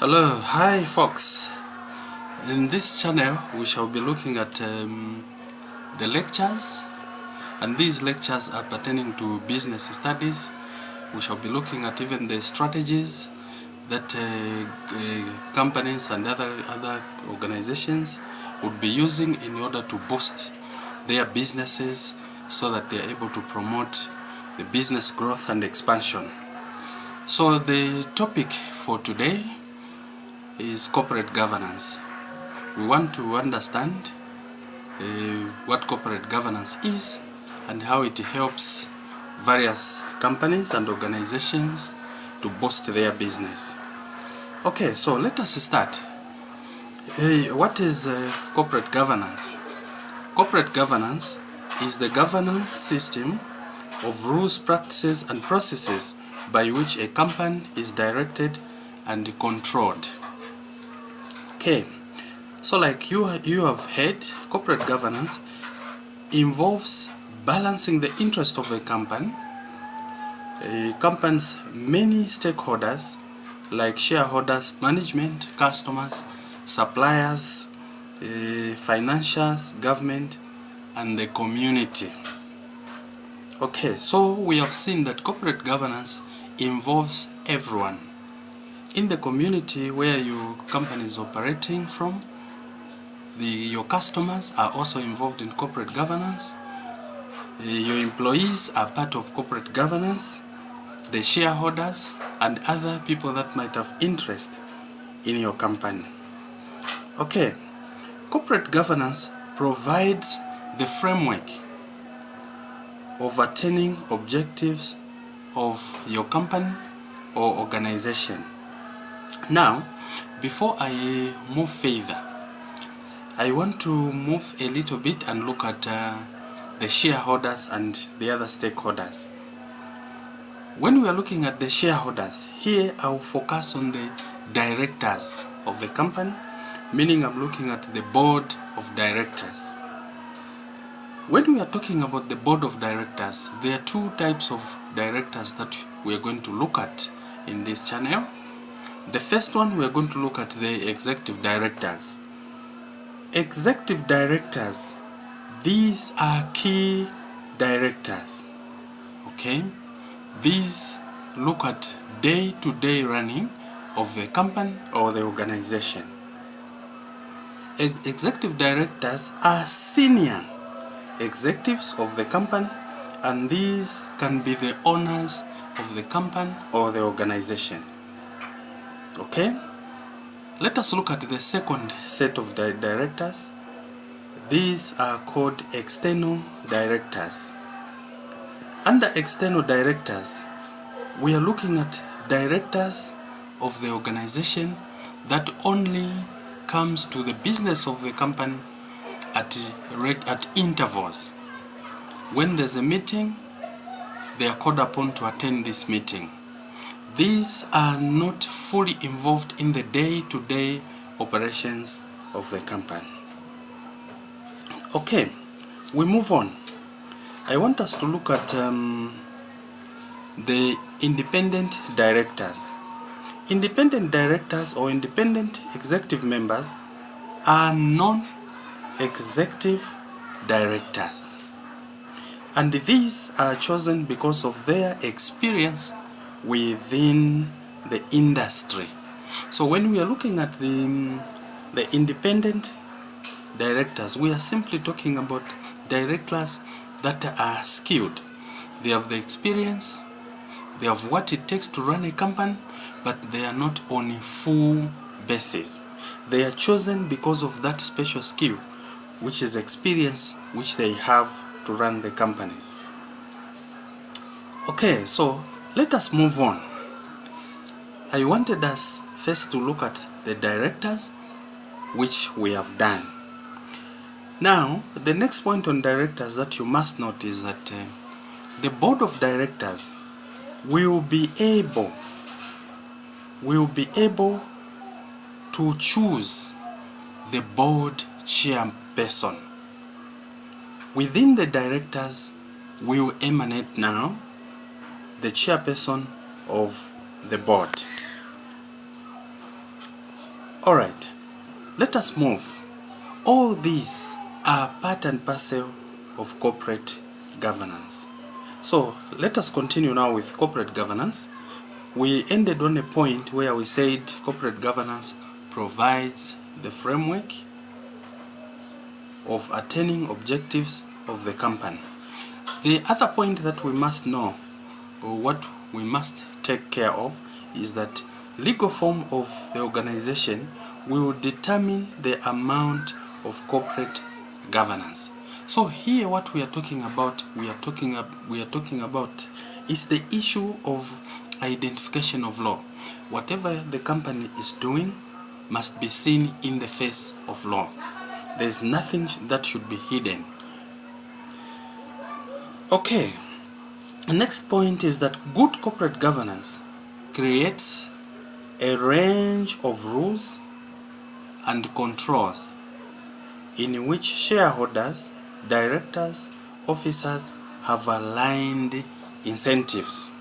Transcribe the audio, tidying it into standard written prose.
Hello, hi folks. In this channel we shall be looking at the lectures, and these lectures are pertaining to business studies. We shall be looking at even the strategies that companies and other organizations would be using in order to boost their businesses so that they are able to promote the business growth and expansion. So the topic for today is corporate governance. We want to understand what corporate governance is and how it helps various companies and organizations to boost their business. Okay, so let us start. What is corporate governance? Corporate governance is the governance system of rules, practices, and processes by which a company is directed and controlled. Okay, so like you have heard, corporate governance involves balancing the interest of a company's many stakeholders like shareholders, management, customers, suppliers, financials, government, and the community. Okay, so we have seen that corporate governance involves everyone. In the community where your company is operating from, your customers are also involved in corporate governance. Your employees are part of corporate governance. The shareholders and other people that might have interest in your company. Okay, corporate governance provides the framework of attaining objectives of your company or organization. Now, before I move further, I want to move a little bit and look at the shareholders and the other stakeholders. When we are looking at the shareholders, here I will focus on the directors of the company, meaning I'm looking at the board of directors. When we are talking about the board of directors, there are two types of directors that we are going to look at in this channel. The first one, we are going to look at the executive directors. Executive directors, these are key directors. Okay, these look at day-to-day running of the company or the organization. Executive directors are senior executives of the company, and these can be the owners of the company or the organization. Okay, let us look at the second set of directors. These are called external directors. Under external directors, we are looking at directors of the organization that only comes to the business of the company at intervals. When there's a meeting, they are called upon to attend this meeting. These are not fully involved in the day-to-day operations of the company. Okay, we move on. I want us to look at the independent directors. Independent directors or independent executive members are non-executive directors, and these are chosen because of their experience within the industry. So when we are looking at the independent directors, we are simply talking about directors that are skilled. They have the experience, they have what it takes to run a company, but they are not on a full basis. They are chosen because of that special skill, which is experience which they have to run the companies. Okay, so let us move on. I wanted us first to look at the directors, which we have done. Now, the next point on directors that you must note is that the board of directors will be able to choose the board chairperson. Within the directors will emanate now the chairperson of the board. Alright, let us move. All these are part and parcel of corporate governance. So let us continue now with corporate governance. We ended on a point where we said corporate governance provides the framework of attaining objectives of the company. The other point that we must know, or what we must take care of, is that legal form of the organization will determine the amount of corporate governance. So here what we are talking about, is the issue of identification of law. Whatever the company is doing must be seen in the face of law. There is nothing that should be hidden. Okay, the next point is that good corporate governance creates a range of rules and controls in which shareholders, directors, officers have aligned incentives.